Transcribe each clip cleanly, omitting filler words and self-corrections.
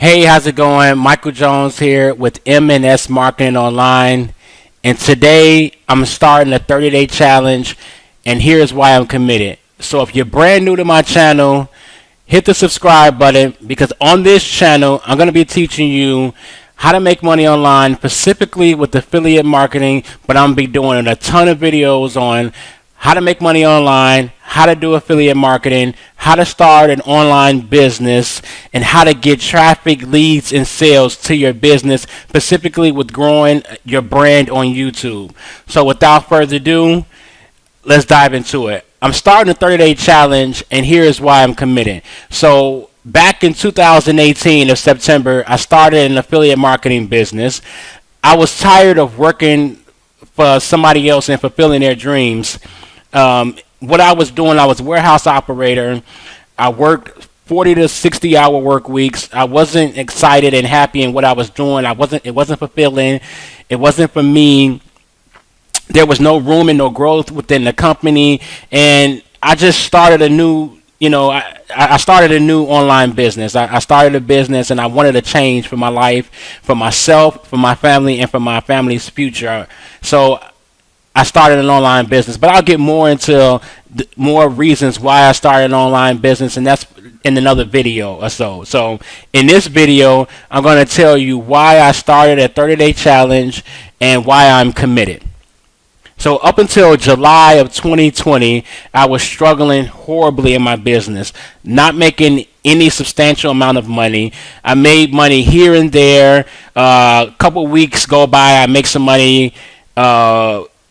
Hey, how's it going? Michael Jones here with M&S Marketing Online. And today I'm starting a 30-day challenge, and here's why I'm committed. So if you're brand new to my channel, hit the subscribe button because on this channel, I'm going to be teaching you how to make money online, specifically with affiliate marketing, but I'm going to be doing a ton of videos on how to make money online, how to do affiliate marketing, how to start an online business, and how to get traffic, leads, and sales to your business, specifically with growing your brand on YouTube. So without further ado, let's dive into it. I'm starting a 30-day challenge, and here's why I'm committed. So back in 2018 of September, I started an affiliate marketing business. I was tired of working for somebody else and fulfilling their dreams. What I was doing, I was a warehouse operator. I worked 40 to 60 hour work weeks. I wasn't excited and happy in what I was doing. It wasn't fulfilling. It wasn't for me. There was no room and no growth within the company. And I just started a new, I started a new online business. I started a business and I wanted a change for my life, for myself, for my family, and for my family's future. So I started an online business, but I'll get more into more reasons why I started an online business, and that's in another video or so. So in this video, I'm going to tell you why I started a 30-day challenge and why I'm committed. So up until July of 2020, I was struggling horribly in my business, not making any substantial amount of money. I made money here and there. A couple weeks go by, I make some money.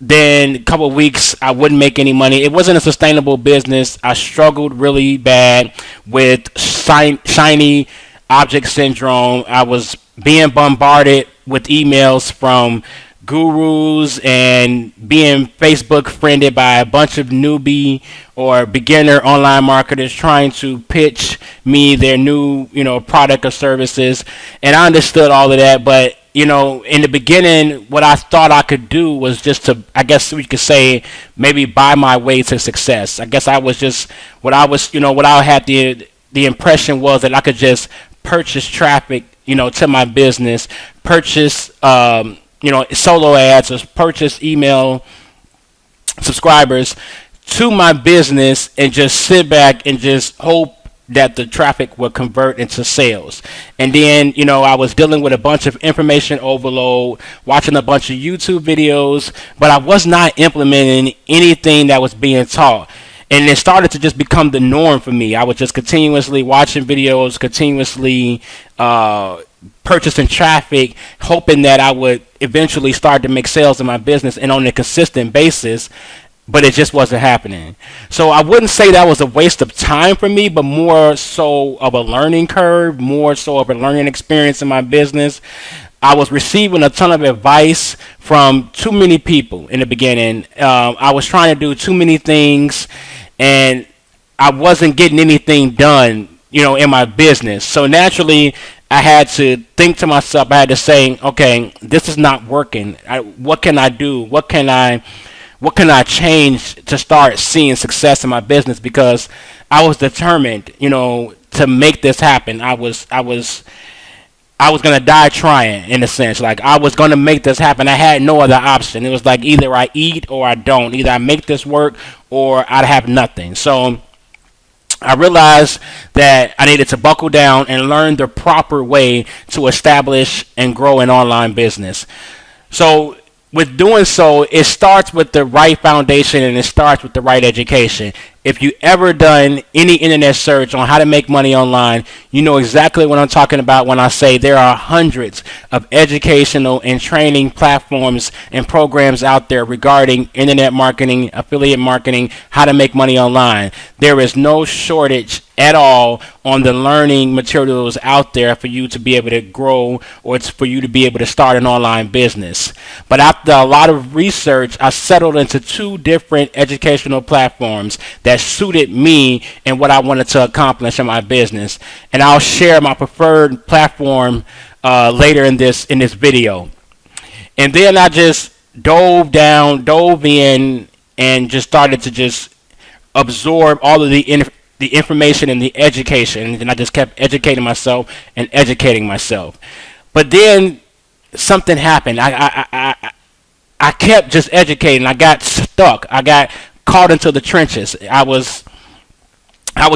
Then a couple of weeks I wouldn't make any money. It wasn't a sustainable business. I struggled really bad with shiny object syndrome. I was being bombarded with emails from gurus and being Facebook friended by a bunch of newbie or beginner online marketers trying to pitch me their new, product or services. And I understood all of that, but in the beginning, what I thought I could do was just to, I guess we could say, maybe buy my way to success. I guess I was just, what I had the impression was that I could just purchase traffic, to my business, purchase, solo ads, or purchase email subscribers to my business and just sit back and just hope that the traffic would convert into sales. And then, I was dealing with a bunch of information overload, watching a bunch of YouTube videos, but I was not implementing anything that was being taught. And it started to just become the norm for me. I was just continuously watching videos, continuously purchasing traffic, hoping that I would eventually start to make sales in my business and on a consistent basis. But it just wasn't happening. So I wouldn't say that was a waste of time for me, but more so of a learning curve, more so of a learning experience in my business. I was receiving a ton of advice from too many people in the beginning. I was trying to do too many things, and I wasn't getting anything done, in my business. So naturally, I had to think to myself, I had to say, okay, this is not working. What can I do? What can I change to start seeing success in my business? Because I was determined, to make this happen. I was gonna die trying, in a sense. Like, I was gonna make this happen. I had no other option. It was like either I eat or I don't. Either I make this work or I'd have nothing. So I realized that I needed to buckle down and learn the proper way to establish and grow an online business. So with doing so, it starts with the right foundation and it starts with the right education. If you ever done any internet search on how to make money online, you know exactly what I'm talking about when I say there are hundreds of educational and training platforms and programs out there regarding internet marketing, affiliate marketing, how to make money online. There is no shortage at all on the learning materials out there for you to be able to grow, or it's for you to be able to start an online business. But after a lot of research, I settled into two different educational platforms that suited me and what I wanted to accomplish in my business. And I'll share my preferred platform later in this video. And then I just dove in, and just started to just absorb all of the the information and the education, and then I just kept educating myself and educating myself. But then something happened. I kept just educating. I got stuck. I got caught into the trenches. I was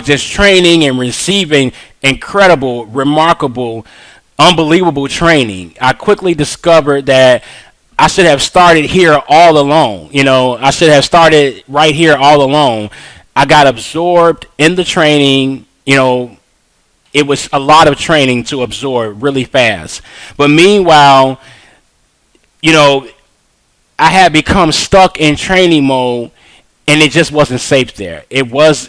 just training and receiving incredible, remarkable, unbelievable training. I quickly discovered that I should have started here all alone. I should have started right here all alone. I got absorbed in the training. It was a lot of training to absorb really fast. But meanwhile, you know, I had become stuck in training mode, and it just wasn't safe there. It was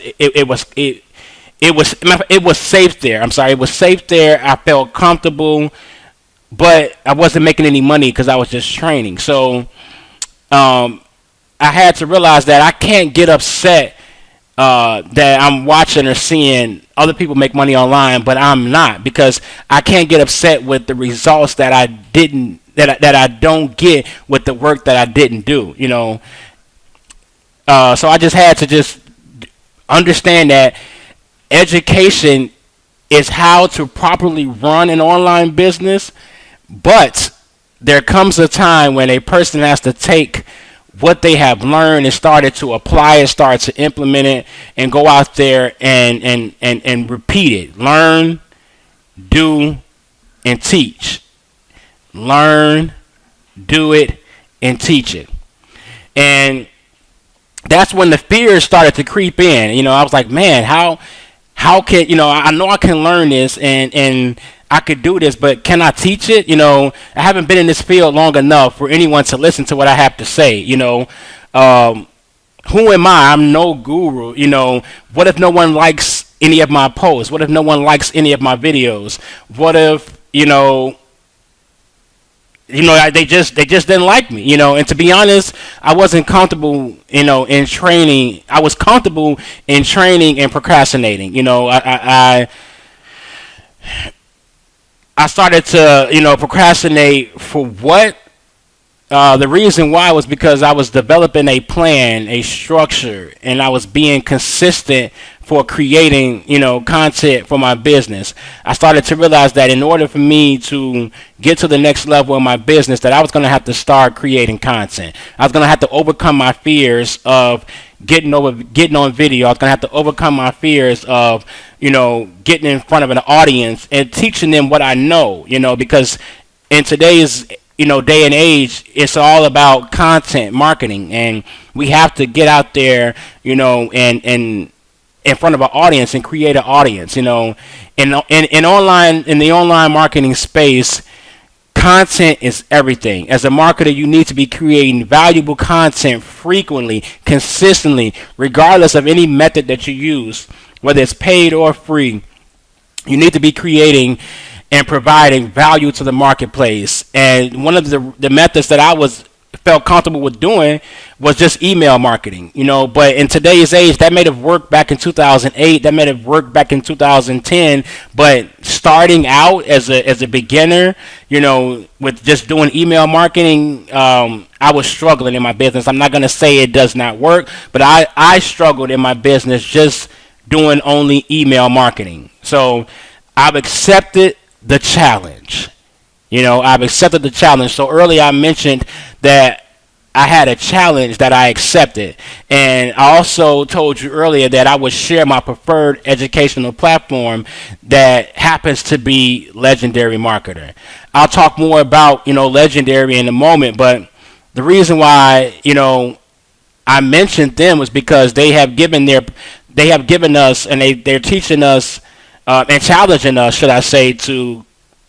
safe there. I'm sorry, it was safe there. I felt comfortable, but I wasn't making any money because I was just training. So I had to realize that I can't get upset that I'm watching or seeing other people make money online, but I'm not, because I can't get upset with the results that I don't get with the work that I didn't do. So I just had to just understand that education is how to properly run an online business, but there comes a time when a person has to take what they have learned and started to apply it, start to implement it, and go out there and repeat it. Learn, do, and teach. Learn, do it, and teach it. And that's when the fears started to creep in. I was like, man, how can, I know I can learn this and I could do this, but can I teach it? I haven't been in this field long enough for anyone to listen to what I have to say. Who am I? I'm no guru. What if no one likes any of my posts? What if no one likes any of my videos? What if, they just didn't like me, and to be honest, I wasn't comfortable, in training. I was comfortable in training and procrastinating. I started to, procrastinate for what? The reason why was because I was developing a plan, a structure, and I was being consistent for creating, content for my business. I started to realize that in order for me to get to the next level of my business, that I was going to have to start creating content. I was going to have to overcome my fears of getting on video. I was going to have to overcome my fears of, getting in front of an audience and teaching them what I know, because in today's day and age, it's all about content marketing, and we have to get out there, and in front of an audience and create an audience. In the online marketing space, content is everything. As a marketer, you need to be creating valuable content frequently, consistently, regardless of any method that you use, whether it's paid or free. You need to be creating and providing value to the marketplace. And one of the methods that I felt comfortable with doing was just email marketing, but in today's age, that may have worked back in 2008, that may have worked back in 2010, but starting out as a beginner, with just doing email marketing, I was struggling in my business. I'm not going to say it does not work, but I struggled in my business just doing only email marketing. So I've accepted the challenge. I've accepted the challenge. So earlier I mentioned that I had a challenge that I accepted. And I also told you earlier that I would share my preferred educational platform that happens to be Legendary Marketer. I'll talk more about, Legendary in a moment, but the reason why, I mentioned them was because they have given us, and they're teaching us and challenging us, should I say, to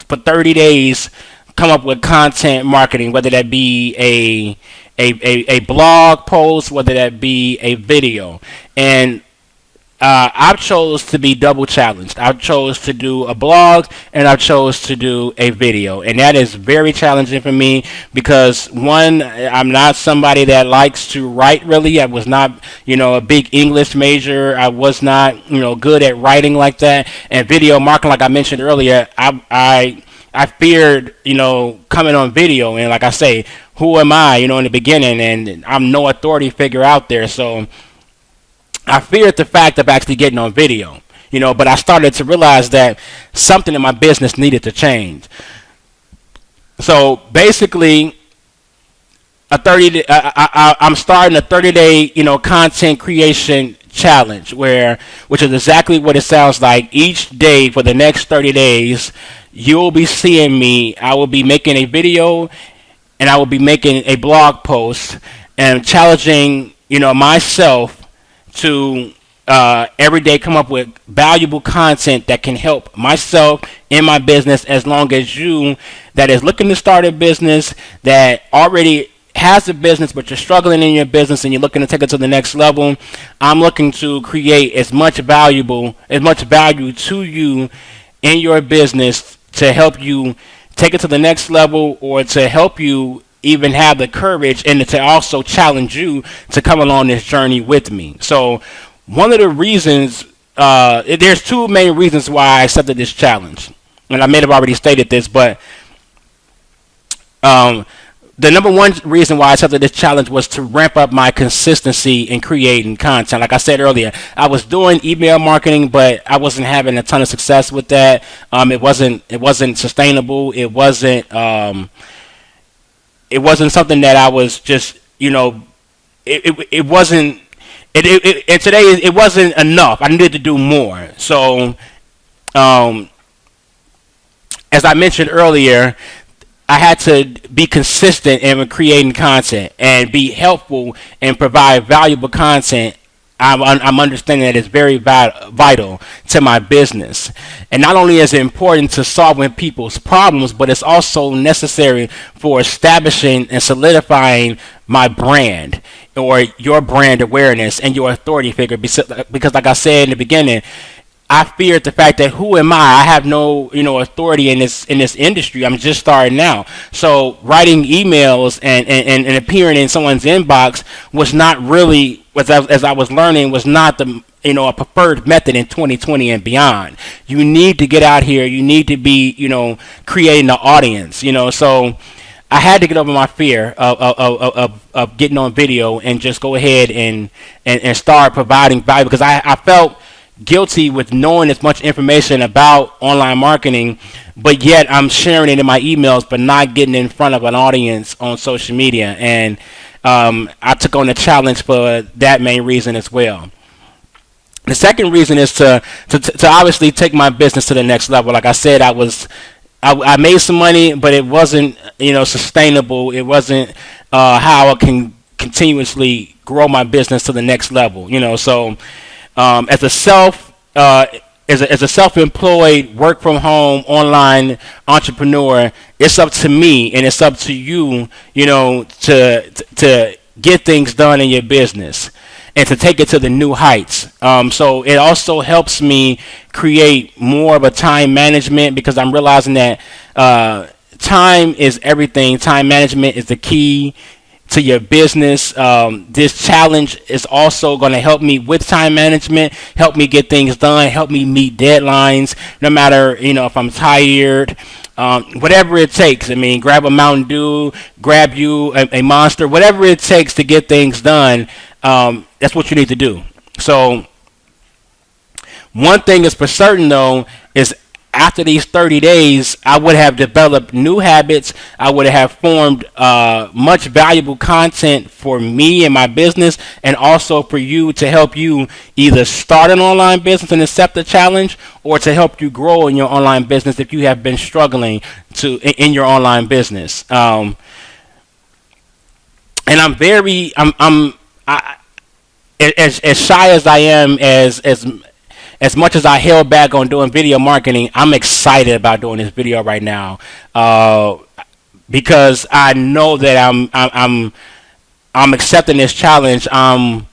for 30 days come up with content marketing, whether that be a blog post, whether that be a video. And I've chose to be double challenged. I've chose to do a blog and I've chose to do a video, and that is very challenging for me because, one, I'm not somebody that likes to write really. I was not, a big English major. I was not, good at writing like that. And video marketing, like I mentioned earlier, I feared, coming on video, and like I say, who am I, in the beginning, and I'm no authority figure out there. So I feared the fact of actually getting on video, but I started to realize that something in my business needed to change. So basically, I'm starting a 30-day, content creation challenge, which is exactly what it sounds like. Each day for the next 30 days, you'll be seeing me. I will be making a video, and I will be making a blog post and challenging, myself to every day come up with valuable content that can help myself in my business, as long as you that is looking to start a business, that already has a business but you're struggling in your business and you're looking to take it to the next level. I'm looking to create as much value to you in your business to help you take it to the next level, or to help you even have the courage, and to also challenge you to come along this journey with me. So one of the reasons, there's two main reasons why I accepted this challenge, and I may have already stated this, but the number one reason why I accepted this challenge was to ramp up my consistency in creating content. Like I said earlier, I was doing email marketing, but I wasn't having a ton of success with that. It wasn't sustainable. It wasn't something that I was just, it wasn't. And today it wasn't enough. I needed to do more. So, as I mentioned earlier, I had to be consistent in creating content and be helpful and provide valuable content. I'm understanding that it's very vital to my business. And not only is it important to solving people's problems, but it's also necessary for establishing and solidifying my brand, or your brand awareness and your authority figure. Because like I said in the beginning, I feared the fact that who am I? I have no, authority in this industry. I'm just starting out. So writing emails and appearing in someone's inbox was not really, as I was learning, was not the a preferred method in 2020 and beyond. You need to get out here. You need to be creating an audience. So I had to get over my fear of getting on video and just go ahead and start providing value, because I felt guilty with knowing as much information about online marketing, but yet I'm sharing it in my emails, but not getting in front of an audience on social media. And I took on the challenge for that main reason as well. The second reason is to obviously take my business to the next level. Like I said, I made some money, but it wasn't sustainable. It wasn't how I can continuously grow my business to the next level. So as a self-employed, work from home, online entrepreneur, it's up to me and it's up to you, to get things done in your business and to take it to the new heights. So it also helps me create more of a time management, because I'm realizing that time is everything. Time management is the key to your business. This challenge is also going to help me with time management, help me get things done, help me meet deadlines, no matter, if I'm tired, whatever it takes. I mean, grab a Mountain Dew, grab you a Monster, whatever it takes to get things done. That's what you need to do. So one thing is for certain, though, is after these 30 days, I would have developed new habits. I would have formed much valuable content for me and my business, and also for you, to help you either start an online business and accept the challenge, or to help you grow in your online business if you have been struggling in your online business. And as shy as I am, as much as I held back on doing video marketing, I'm excited about doing this video right now, because I know that I'm accepting this challenge. I'm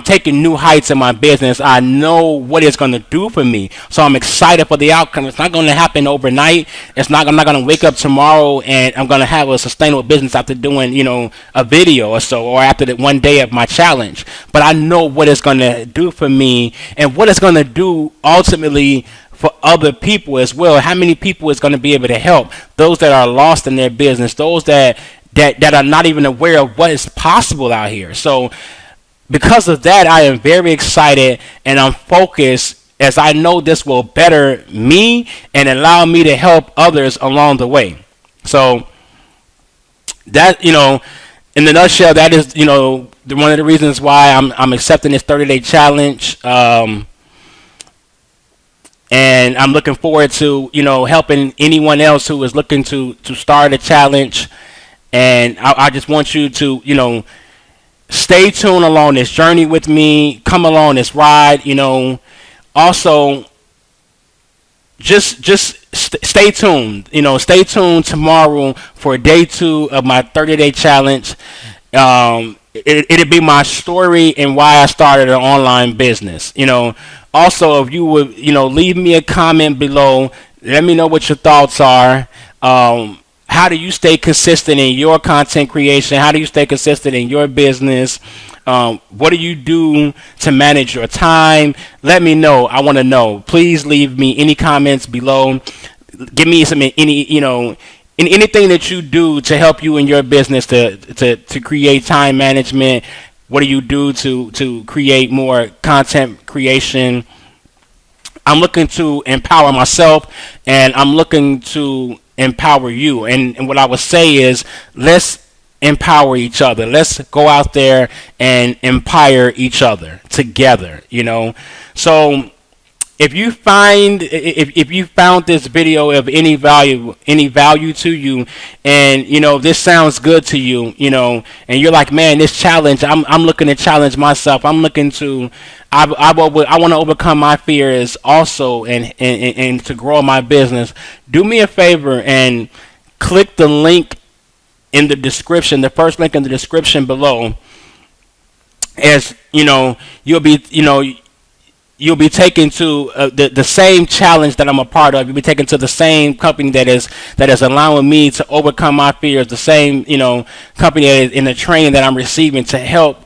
taking new heights in my business. I know what it's going to do for me, so I'm excited for the outcome. It's not going to happen overnight. I'm not going to wake up tomorrow and I'm going to have a sustainable business after doing a video or so, or after the one day of my challenge. But I know what it's going to do for me, and what it's going to do ultimately for other people as well. How many people it's going to be able to help? Those that are lost in their business, those that are not even aware of what is possible out here. So because of that, I am very excited and I'm focused as I know this will better me and allow me to help others along the way. So that, in the nutshell, that is, one of the reasons why I'm accepting this 30-day challenge. And I'm looking forward to, helping anyone else who is looking to start a challenge. And I just want you to, stay tuned along this journey with me. Come along this ride. Also, stay tuned. Stay tuned tomorrow for day 2 of my 30-day challenge. It'll be my story and why I started an online business. Also, if you would, leave me a comment below. Let me know what your thoughts are. How do you stay consistent in your content creation? How do you stay consistent in your business? What do you do to manage your time? Let me know. I want to know. Please leave me any comments below. Give me anything that you do to help you in your business to create time management. What do you do to create more content creation? I'm looking to empower myself, and I'm looking to empower you. And what I would say is, let's empower each other. Let's go out there and empower each other together. So if you found this video of any value to you, and this sounds good to you, and you're like, man, this challenge, I'm looking to challenge myself. I'm looking to I want to overcome my fears also, and to grow my business. Do me a favor and click the link in the description, the first link in the description below. As you'll be taken to the same challenge that I'm a part of. You'll be taken to the same company that is allowing me to overcome my fears. The same company that is in the training that I'm receiving to help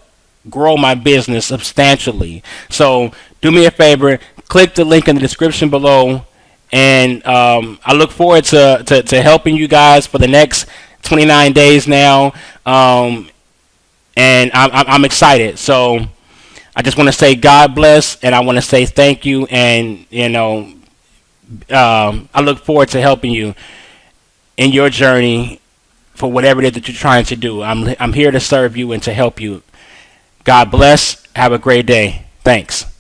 grow my business substantially. So do me a favor, click the link in the description below, and I look forward to helping you guys for the next 29 days now, and I'm excited. So I just want to say God bless, and I want to say thank you, and I look forward to helping you in your journey for whatever it is that you're trying to do. I'm here to serve you and to help you. God bless. Have a great day. Thanks.